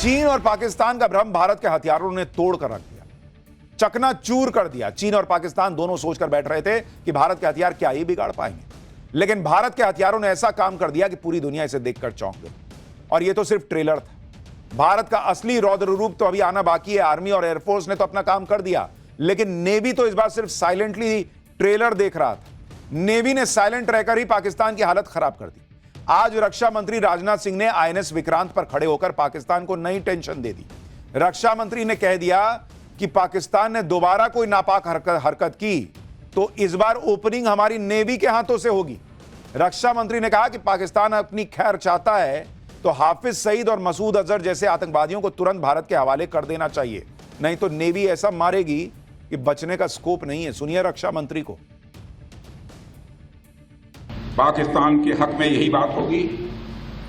चीन और पाकिस्तान का भ्रम भारत के हथियारों ने तोड़ कर रख दिया, चकनाचूर कर दिया। चीन और पाकिस्तान दोनों सोचकर बैठ रहे थे कि भारत के हथियार क्या ही बिगाड़ पाएंगे, लेकिन भारत के हथियारों ने ऐसा काम कर दिया कि पूरी दुनिया इसे देखकर चौंक गई। और यह तो सिर्फ ट्रेलर था, भारत का असली रौद्र रूप तो अभी आना बाकी है। आर्मी और एयरफोर्स ने तो अपना काम कर दिया, लेकिन नेवी तो इस बार सिर्फ साइलेंटली ट्रेलर देख रहा था। नेवी ने साइलेंट रहकर ही पाकिस्तान की हालत खराब कर दी। आज रक्षा मंत्री राजनाथ सिंह ने आईएनएस विक्रांत पर खड़े होकर पाकिस्तान को नई टेंशन दे दी। रक्षा मंत्री ने कह दिया कि पाकिस्तान ने दोबारा कोई नापाक हरकत की तो इस बार ओपनिंग हमारी नेवी के हाथों से होगी। रक्षा मंत्री ने कहा कि पाकिस्तान अपनी खैर चाहता है तो हाफिज सईद और मसूद अजहर जैसे आतंकवादियों को तुरंत भारत के हवाले कर देना चाहिए, नहीं तो नेवी ऐसा मारेगी कि बचने का स्कोप नहीं है। सुनिए रक्षा मंत्री को। पाकिस्तान के हक में यही बात होगी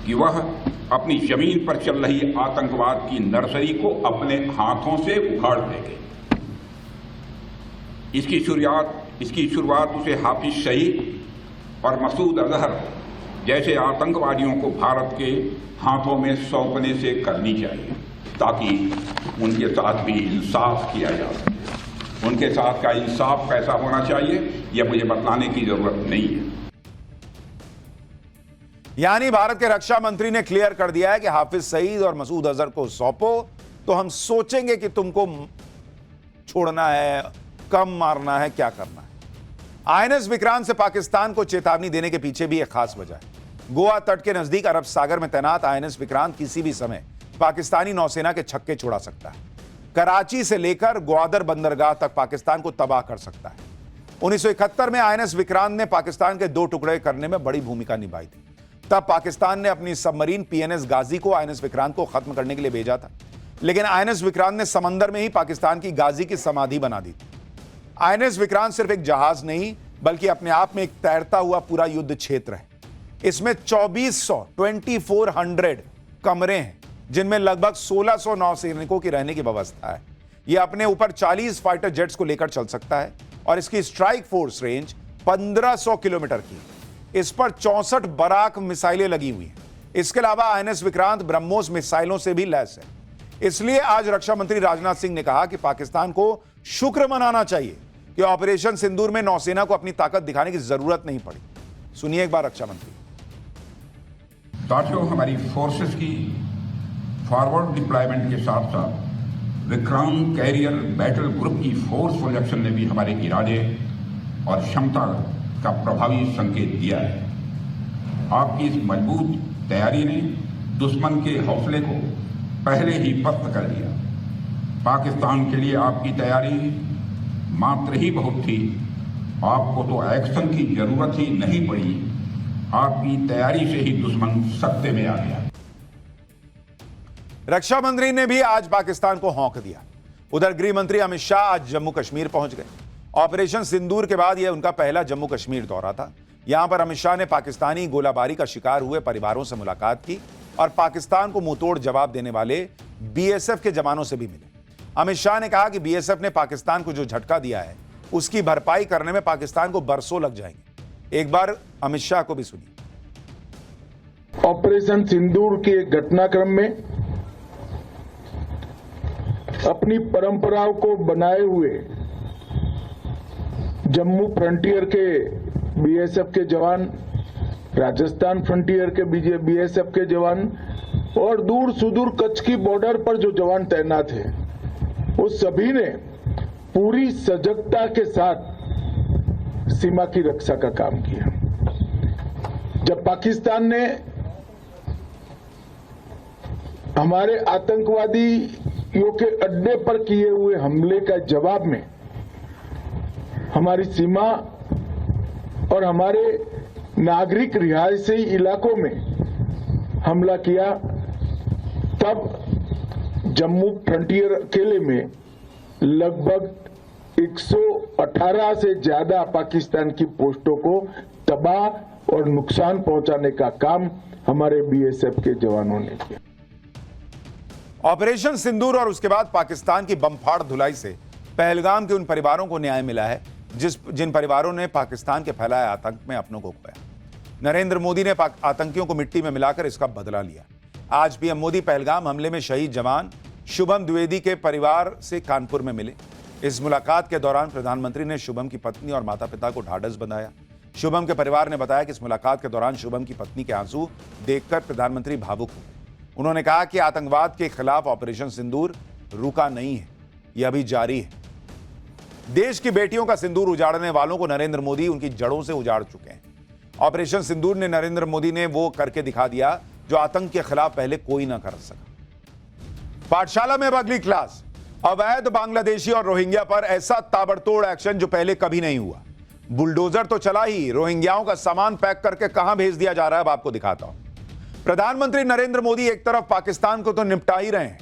कि वह अपनी जमीन पर चल रही आतंकवाद की नर्सरी को अपने हाथों से उखाड़ देंगे। इसकी शुरुआत उसे हाफिज सईद और मसूद अजहर जैसे आतंकवादियों को भारत के हाथों में सौंपने से करनी चाहिए, ताकि उनके साथ भी इंसाफ किया जा सके। उनके साथ का इंसाफ कैसा होना चाहिए यह मुझे बतलाने की जरूरत नहीं है। यानी भारत के रक्षा मंत्री ने क्लियर कर दिया है कि हाफिज सईद और मसूद अजहर को सौंपो तो हम सोचेंगे कि तुमको छोड़ना है, कम मारना है, क्या करना है। आईएनएस विक्रांत से पाकिस्तान को चेतावनी देने के पीछे भी एक खास वजह है। गोवा तट के नजदीक अरब सागर में तैनात आईएनएस विक्रांत किसी भी समय पाकिस्तानी नौसेना के छक्के छुड़ा सकता है। कराची से लेकर ग्वादर बंदरगाह तक पाकिस्तान को तबाह कर सकता है। 1971 में आईएनएस विक्रांत ने पाकिस्तान के 2 टुकड़े करने में बड़ी भूमिका निभाई थी। तब पाकिस्तान ने अपनी सबमरीन पीएनएस गाजी को आईएनएस विक्रांत को खत्म करने के लिए भेजा था, लेकिन आईएनएस विक्रांत ने समंदर में ही पाकिस्तान की गाजी की समाधि बना दी थी। आईएनएस विक्रांत सिर्फ एक जहाज नहीं बल्कि अपने आप में एक तैरता हुआ पूरा युद्ध क्षेत्र है। इसमें 2400 कमरे हैं, जिनमें लगभग 1600 नौसैनिकों की रहने की व्यवस्था है। यह अपने ऊपर 40 फाइटर जेट्स को लेकर चल सकता है और इसकी स्ट्राइक फोर्स रेंज 1500 किलोमीटर की। इस पर 64 बराक मिसाइलें लगी हुई हैं। इसके अलावा आईएनएस विक्रांत ब्रह्मोस मिसाइलों से भी लैस है। इसलिए आज रक्षा मंत्री राजनाथ सिंह ने कहा कि पाकिस्तान को शुक्र मनाना चाहिए कि ऑपरेशन सिंदूर में नौसेना को अपनी ताकत दिखाने की जरूरत नहीं पड़ी। सुनिए एक बार रक्षा मंत्री। साथियों, हमारी फोर्सेस की फॉरवर्ड डिप्लॉयमेंट के साथ साथ विक्रांत कैरियर बैटल ग्रुप की फोर्स प्रोजेक्शन ने भी हमारे इरादे और क्षमता का प्रभावी संकेत दिया है। आपकी इस मजबूत तैयारी ने दुश्मन के हौसले को पहले ही पस्त कर दिया। पाकिस्तान के लिए आपकी तैयारी मात्र ही बहुत थी, आपको तो एक्शन की जरूरत ही नहीं पड़ी। आपकी तैयारी से ही दुश्मन सत्ते में आ गया। रक्षा मंत्री ने भी आज पाकिस्तान को हौंक दिया। उधर गृह मंत्री अमित शाह आज जम्मू कश्मीर पहुंच गए। ऑपरेशन सिंदूर के बाद यह उनका पहला जम्मू कश्मीर दौरा था। यहां पर अमित शाह ने पाकिस्तानी गोलाबारी का शिकार हुए परिवारों से मुलाकात की और पाकिस्तान को मुंहतोड़ जवाब देने वाले बीएसएफ के जवानों से भी मिले। अमित शाह ने कहा कि बीएसएफ ने पाकिस्तान को जो झटका दिया है उसकी भरपाई करने में पाकिस्तान को बरसों लग जाएंगे। एक बार अमित शाह को भी सुनिए। ऑपरेशन सिंदूर के घटनाक्रम में अपनी परंपराओं को बनाए हुए जम्मू फ्रंटियर के बीएसएफ के जवान, राजस्थान फ्रंटियर के बीएसएफ के जवान और दूर सुदूर कच्छ की बॉर्डर पर जो जवान तैनात हैं, उस सभी ने पूरी सजगता के साथ सीमा की रक्षा का काम किया। जब पाकिस्तान ने हमारे आतंकवादियों के अड्डे पर किए हुए हमले का जवाब में हमारी सीमा और हमारे नागरिक रिहायशी इलाकों में हमला किया, तब जम्मू फ्रंटियर अकेले में लगभग 118 से ज्यादा पाकिस्तान की पोस्टों को तबाह और नुकसान पहुंचाने का काम हमारे बीएसएफ के जवानों ने किया। ऑपरेशन सिंदूर और उसके बाद पाकिस्तान की बमफाड़ धुलाई से पहलगाम के उन परिवारों को न्याय मिला है जिन परिवारों ने पाकिस्तान के फैलाए आतंक में अपनों को खोया। नरेंद्र मोदी ने आतंकियों को मिट्टी में मिलाकर इसका बदला लिया। आज पीएम मोदी पहलगाम हमले में शहीद जवान शुभम द्विवेदी के परिवार से कानपुर में मिले। इस मुलाकात के दौरान प्रधानमंत्री ने शुभम की पत्नी और माता पिता को ढाढ़स बंधाया। शुभम के परिवार ने बताया कि इस मुलाकात के दौरान शुभम की पत्नी के आंसू देखकर प्रधानमंत्री भावुक हो गए। उन्होंने कहा कि आतंकवाद के खिलाफ ऑपरेशन सिंदूर रुका नहीं है, यह अभी जारी है। देश की बेटियों का सिंदूर उजाड़ने वालों को नरेंद्र मोदी उनकी जड़ों से उजाड़ चुके हैं। ऑपरेशन सिंदूर ने नरेंद्र मोदी ने वो करके दिखा दिया जो आतंक के खिलाफ पहले कोई ना कर सका। पाठशाला में अब अगली क्लास, अवैध बांग्लादेशी और रोहिंग्या पर ऐसा ताबड़तोड़ एक्शन जो पहले कभी नहीं हुआ। बुलडोजर तो चला ही, रोहिंग्याओं का सामान पैक करके कहां भेज दिया जा रहा है अब आपको दिखाता हूं। प्रधानमंत्री नरेंद्र मोदी एक तरफ पाकिस्तान को तो निपटा ही रहे हैं,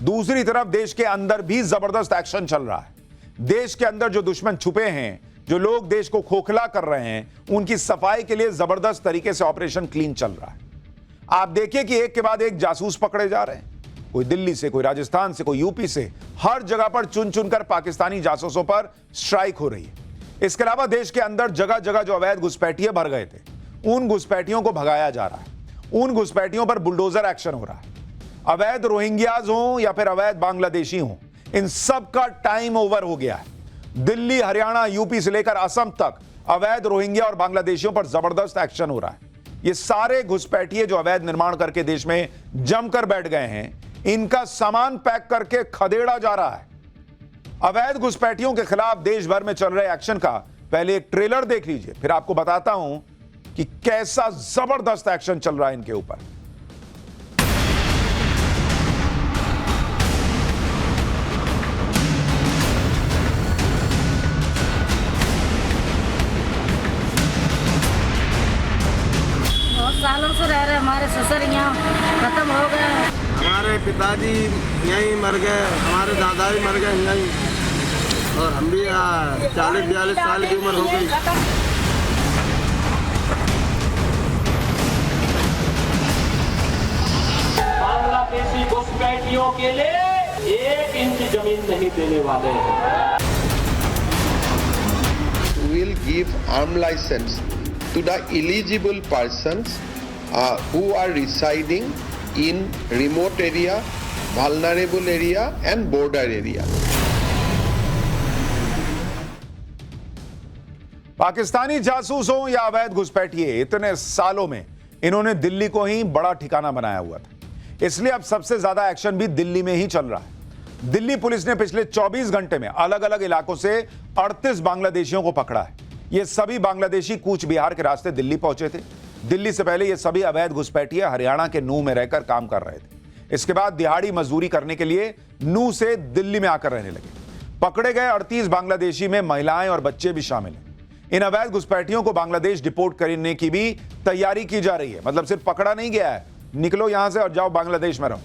दूसरी तरफ देश के अंदर भी जबरदस्त एक्शन चल रहा है। देश के अंदर जो दुश्मन छुपे हैं, जो लोग देश को खोखला कर रहे हैं, उनकी सफाई के लिए जबरदस्त तरीके से ऑपरेशन क्लीन चल रहा है। आप देखिए कि एक के बाद एक जासूस पकड़े जा रहे हैं, कोई दिल्ली से, कोई राजस्थान से, कोई यूपी से, हर जगह पर चुन चुनकर पाकिस्तानी जासूसों पर स्ट्राइक हो रही है। इसके अलावा देश के अंदर जगह जगह जो अवैध घुसपैठिए भर गए थे, उन घुसपैठियों को भगाया जा रहा है, उन घुसपैठियों पर बुलडोजर एक्शन हो रहा है। अवैध रोहिंग्याज हो या फिर अवैध बांग्लादेशी हो, इन सब का टाइम ओवर हो गया है। दिल्ली, हरियाणा, यूपी से लेकर असम तक अवैध रोहिंग्या और बांग्लादेशियों पर जबरदस्त एक्शन हो रहा है। ये सारे घुसपैठिए जो अवैध निर्माण करके देश में जमकर बैठ गए हैं, इनका सामान पैक करके खदेड़ा जा रहा है। अवैध घुसपैठियों के खिलाफ देश भर में चल रहे एक्शन का पहले एक ट्रेलर देख लीजिए, फिर आपको बताता हूं कि कैसा जबरदस्त एक्शन चल रहा है इनके ऊपर। बहुत सालों से रह रहे, हमारे ससुर यहाँ खत्म हो गए। हमारे पिताजी यहीं मर गए, हमारे दादा भी मर गए यहीं, और हम भी 40-42 साल की उम्र हो गई। बांग्लादेशी घुसपैठियों के लिए 1 इंच जमीन नहीं देने वाले हैं। Will give arm license to the eligible persons who are residing in remote area, vulnerable area and border area. Pakistani जासूस हो या अवैध घुसपैठिए, इतने सालों में इन्होंने दिल्ली को ही बड़ा ठिकाना बनाया हुआ था, इसलिए अब सबसे ज्यादा एक्शन भी दिल्ली में ही चल रहा है। दिल्ली पुलिस ने पिछले 24 घंटे में अलग अलग इलाकों से 38 बांग्लादेशियों को पकड़ा है। ये सभी बांग्लादेशी कूच बिहार के रास्ते दिल्ली पहुंचे थे। दिल्ली से पहले ये सभी अवैध घुसपैठिए हरियाणा के नूह में रहकर काम कर रहे थे। इसके बाद दिहाड़ी मजदूरी करने के लिए नूह से दिल्ली में आकर रहने लगे। पकड़े गए 38 बांग्लादेशी में महिलाएं और बच्चे भी शामिल हैं। इन अवैध घुसपैठियों को बांग्लादेश डिपोर्ट करने की भी तैयारी की जा रही है। मतलब सिर्फ पकड़ा नहीं गया है, निकलो यहां से और जाओ बांग्लादेश में रहो।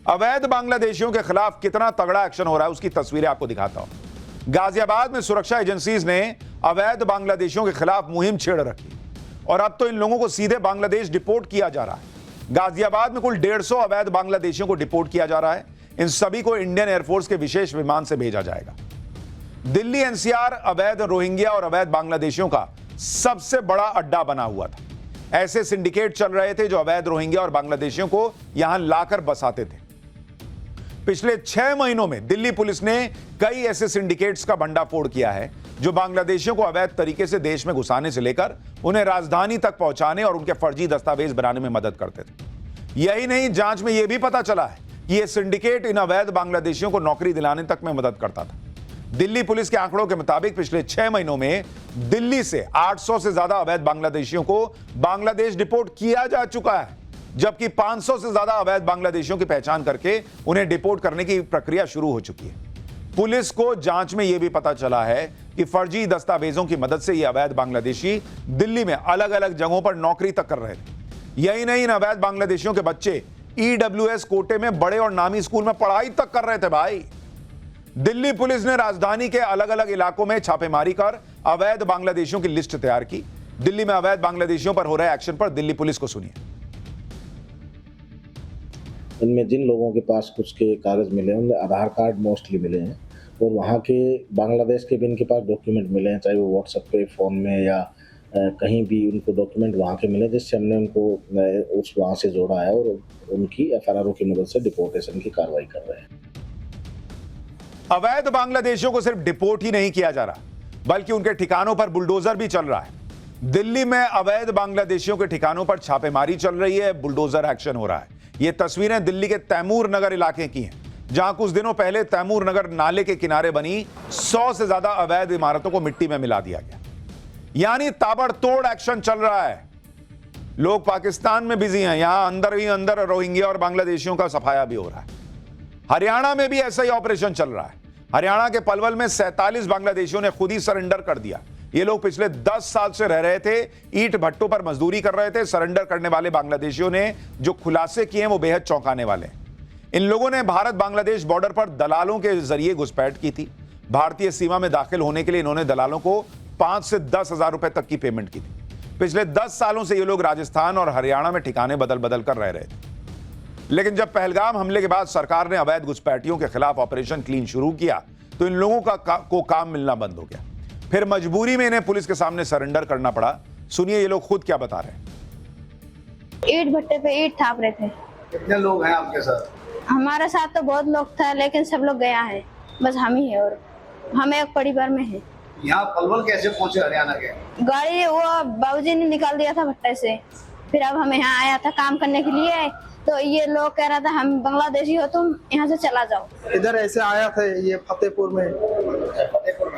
अवैध बांग्लादेशियों के खिलाफ कितना तगड़ा एक्शन हो रहा है उसकी तस्वीरें आपको दिखाता हूं। गाजियाबाद में सुरक्षा एजेंसीज ने अवैध बांग्लादेशियों के खिलाफ मुहिम छेड़ रखी और अब तो इन लोगों को सीधे बांग्लादेश डिपोर्ट किया जा रहा है। गाजियाबाद में कुल 150 अवैध बांग्लादेशियों को डिपोर्ट किया जा रहा है। इन सभी को इंडियन एयरफोर्स के विशेष विमान से भेजा जाएगा। दिल्ली एनसीआर अवैध रोहिंग्या और अवैध बांग्लादेशियों का सबसे बड़ा अड्डा बना हुआ था। ऐसे सिंडिकेट चल रहे थे जो अवैध रोहिंग्या और बांग्लादेशियों को यहां लाकर बसाते थे। पिछले 6 महीनों में दिल्ली पुलिस ने कई ऐसे सिंडिकेट्स का भंडाफोड़ किया है जो बांग्लादेशियों को अवैध तरीके से देश में घुसाने से लेकर उन्हें राजधानी तक पहुंचाने और उनके फर्जी दस्तावेज बनाने में मदद करते थे। यही नहीं, जांच में यह भी पता चला है कि यह सिंडिकेट इन अवैध बांग्लादेशियों को नौकरी दिलाने तक में मदद करता था। दिल्ली पुलिस के आंकड़ों के मुताबिक पिछले 6 महीनों में दिल्ली से 800 से ज्यादा अवैध बांग्लादेशियों को बांग्लादेश डिपोर्ट किया जा चुका है, जबकि 500 से ज्यादा अवैध बांग्लादेशियों की पहचान करके उन्हें डिपोर्ट करने की प्रक्रिया शुरू हो चुकी है। पुलिस को जांच में यह भी पता चला है कि फर्जी दस्तावेजों की मदद से ये अवैध बांग्लादेशी दिल्ली में अलग अलग जगहों पर नौकरी तक कर रहे थे। यही नहीं, इन अवैध बांग्लादेशियों के बच्चे EWS कोटे में बड़े और नामी स्कूल में पढ़ाई तक कर रहे थे। भाई, दिल्ली पुलिस ने राजधानी के अलग अलग इलाकों में छापेमारी कर अवैध बांग्लादेशियों की लिस्ट तैयार की। दिल्ली में अवैध बांग्लादेशियों पर हो रहे एक्शन पर दिल्ली पुलिस को सुनिए। इनमें जिन लोगों के पास कुछ के कागज मिले हैं, उनमें आधार कार्ड मोस्टली मिले हैं और वहाँ के बांग्लादेश के भी इनके पास डॉक्यूमेंट मिले हैं, चाहे वो व्हाट्सएप पे, फ़ोन में या कहीं भी उनको डॉक्यूमेंट वहाँ के मिले जिससे हमने उनको उस वहाँ से जोड़ा है और उनकी FRRO की मदद से डिपोर्टेशन की कार्रवाई कर रहे हैं। अवैध बांग्लादेशियों को सिर्फ डिपोर्ट ही नहीं किया जा रहा, बल्कि उनके ठिकानों पर बुलडोजर भी चल रहा है। दिल्ली में अवैध बांग्लादेशियों के ठिकानों पर छापेमारी चल रही है, बुलडोजर एक्शन हो रहा है। ये तस्वीरें दिल्ली के तैमूर नगर इलाके की हैं, जहां कुछ दिनों पहले तैमूर नगर नाले के किनारे बनी 100 से ज्यादा अवैध इमारतों को मिट्टी में मिला दिया गया। यानी ताबड़तोड़ एक्शन चल रहा है। लोग पाकिस्तान में बिजी हैं, यहां अंदर ही अंदर रोहिंग्या और बांग्लादेशियों का सफाया भी हो रहा है। हरियाणा में भी ऐसा ही ऑपरेशन चल रहा है। हरियाणा के पलवल में 47 बांग्लादेशियों ने खुद ही सरेंडर कर दिया। ये लोग पिछले 10 साल से रह रहे थे, ईंट भट्टों पर मजदूरी कर रहे थे। सरेंडर करने वाले बांग्लादेशियों ने जो खुलासे किए हैं वो बेहद चौंकाने वाले हैं। इन लोगों ने भारत बांग्लादेश बॉर्डर पर दलालों के जरिए घुसपैठ की थी। भारतीय सीमा में दाखिल होने के लिए इन्होंने दलालों को 5 से 10 हजार रुपए तक की पेमेंट की थी। पिछले 10 सालों से ये लोग राजस्थान और हरियाणा में ठिकाने बदल बदल कर रह रहे थे। लेकिन जब पहलगाम हमले के बाद सरकार ने अवैध घुसपैठियों के खिलाफ ऑपरेशन क्लीन शुरू किया तो इन लोगों को काम मिलना बंद हो गया। फिर मजबूरी में इन्हें पुलिस के सामने सरेंडर करना पड़ा। सुनिए ये लोग खुद क्या बता रहे हैं। ईंट भट्टे पे ईंट थाप रहे थे। कितने लोग हैं आपके साथ? हमारे साथ तो बहुत लोग था, लेकिन सब लोग गया है, बस हम ही है और हम एक परिवार में है। यहाँ पलवल कैसे पहुँचे हरियाणा के? गाड़ी वो बाबूजी ने निकाल दिया था भट्टे से, फिर अब हम यहाँ आया था काम करने के लिए। तो ये लोग कह रहा था हम बांग्लादेशी हो, तुम यहाँ से चला जाओ। इधर ऐसे आया थे, ये फतेहपुर में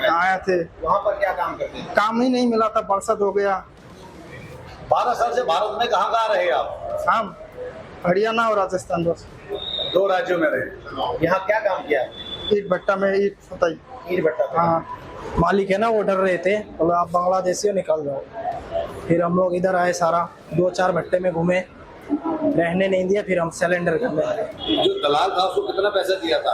आया थे। वहाँ पर क्या काम करते हैं? काम ही नहीं मिला था, बरसात हो गया। 12 साल से भारत में कहाँ कहाँ रहे आप? हम हरियाणा और राजस्थान, बस 2 राज्यों में रहे। यहाँ क्या काम किया? ईंट भट्टा में ईंट फताई। ईंट भट्टा? हाँ, मालिक है ना वो डर रहे थे, तो आप बांग्लादेशी निकाल जाओ। फिर हम लोग इधर आए, सारा 2-4 भट्टे में घूमे, रहने नहीं दिया, फिर हम सिलेंडर करने आए। जो दलाल था उसको कितना पैसा दिया था?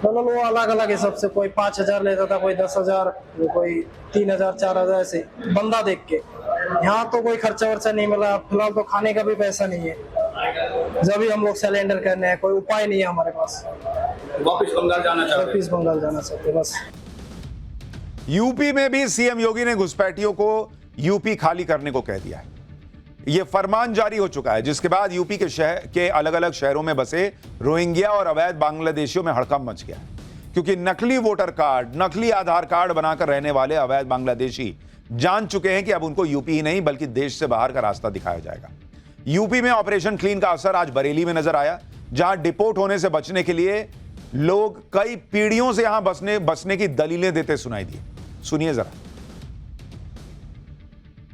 दोनों लोग अलग अलग है सबसे, कोई 5,000 लेता था, कोई 10,000, कोई 3,000 4,000 ऐसे बंदा देख के। यहाँ तो कोई खर्चा वर्चा नहीं मिला, फिलहाल तो खाने का भी पैसा नहीं है। जब भी हम लोग सिलेंडर करने हैं, कोई उपाय नहीं है हमारे पास। वापिस बंगाल जाना चाहते? वापिस बंगाल जाना चाहते बस। यूपी में भी सीएम योगी ने घुसपैठियों को यूपी खाली करने को कह दिया है। यह फरमान जारी हो चुका है, जिसके बाद यूपी के अलग अलग शहरों में बसे रोहिंग्या और अवैध बांग्लादेशियों में हड़कंप मच गया, क्योंकि नकली वोटर कार्ड, नकली आधार कार्ड बनाकर रहने वाले अवैध बांग्लादेशी जान चुके हैं कि अब उनको यूपी ही नहीं बल्कि देश से बाहर का रास्ता दिखाया जाएगा। यूपी में ऑपरेशन क्लीन का असर आज बरेली में नजर आया, जहां डिपोर्ट होने से बचने के लिए लोग कई पीढ़ियों से यहां बसने की दलीलें देते सुनाई दिए। सुनिए जरा।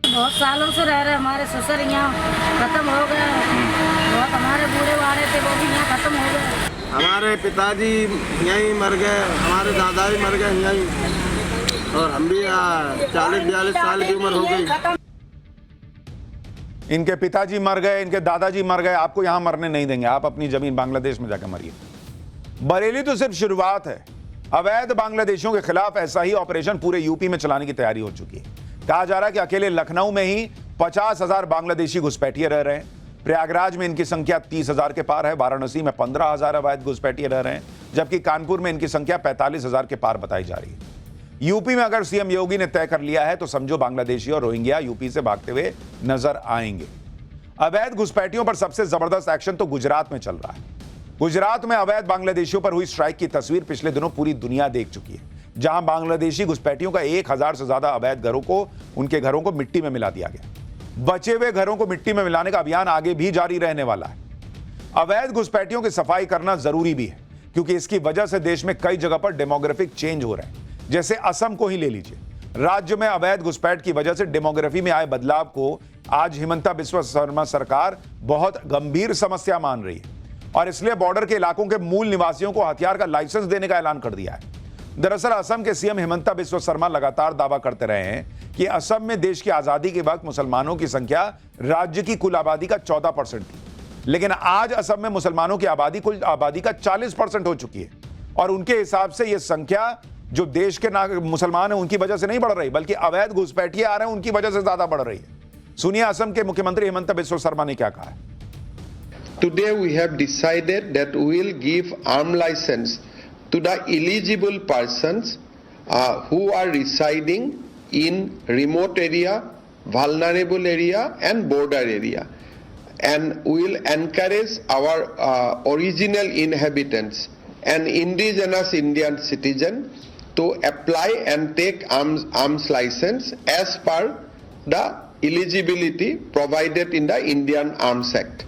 बहुत सालों से रह रहे, हमारे ससुर यहाँ खत्म हो गए, बहुत हमारे बूढ़े वाले थे वो भी यहाँ खत्म हो गए। हमारे पिताजी यहीं मर गए, हमारे दादा भी मर गए यहीं, और हम भी 40-42 साल की उम्र हो गई। इनके पिताजी मर गए, इनके दादाजी मर गए, आपको यहां मरने नहीं देंगे, आप अपनी जमीन बांग्लादेश में जाकर मरिए। बरेली तो सिर्फ शुरुआत है। अवैध बांग्लादेशियों के खिलाफ ऐसा ही ऑपरेशन पूरे यूपी में चलाने की तैयारी हो चुकी है। कहा जा रहा है कि अकेले लखनऊ में ही 50,000 बांग्लादेशी घुसपैठिए रह रहे हैं। प्रयागराज में इनकी संख्या 30,000 के पार है। वाराणसी में 15,000 अवैध घुसपैठिए रह रहे हैं, जबकि कानपुर में इनकी संख्या 45,000 के पार बताई जा रही है। यूपी में अगर सीएम योगी ने तय कर लिया है तो समझो बांग्लादेशी और रोहिंग्या यूपी से भागते हुए नजर आएंगे। अवैध घुसपैठियों पर सबसे जबरदस्त एक्शन तो गुजरात में चल रहा है। गुजरात में अवैध बांग्लादेशियों पर हुई स्ट्राइक की तस्वीर पिछले दिनों पूरी दुनिया देख चुकी है, जहां बांग्लादेशी घुसपैठियों का 1,000 से ज्यादा अवैध उनके घरों को मिट्टी में मिला दिया गया। बचे हुए घरों को मिट्टी में मिलाने का अभियान आगे भी जारी रहने वाला है। अवैध घुसपैठियों की सफाई करना जरूरी भी है, क्योंकि इसकी वजह से देश में कई जगह पर डेमोग्राफिक चेंज हो रहे हैं। जैसे असम को ही ले लीजिए, राज्य में अवैध घुसपैठ की वजह से डेमोग्राफी में आए बदलाव को आज हिमंता बिस्वा शर्मा सरकार बहुत गंभीर समस्या मान रही है, और इसलिए बॉर्डर के इलाकों के मूल निवासियों को हथियार का लाइसेंस देने का ऐलान कर दिया है। दरअसल असम के सीएम हिमंता बिस्वा शर्मा लगातार दावा करते रहे हैं कि असम में देश की आजादी के वक्त मुसलमानों की संख्या राज्य की कुल आबादी का 14% थी, लेकिन आज असम में मुसलमानों की आबादी कुल आबादी का 40% हो चुकी है, और उनके हिसाब से यह संख्या जो देश के मुसलमान है उनकी वजह से नहीं बढ़ रही, बल्कि अवैध घुसपैठिए आ रहे हैं उनकी वजह से ज्यादा बढ़ रही है। सुनिए असम के मुख्यमंत्री हिमंता बिस्वा शर्मा ने क्या कहा है। Today we have decided that we will give arm license to the eligible persons who are residing in remote area, vulnerable area and border area, and will encourage our original inhabitants and indigenous Indian citizen to apply and take arms license as per the eligibility provided in the Indian Arms Act.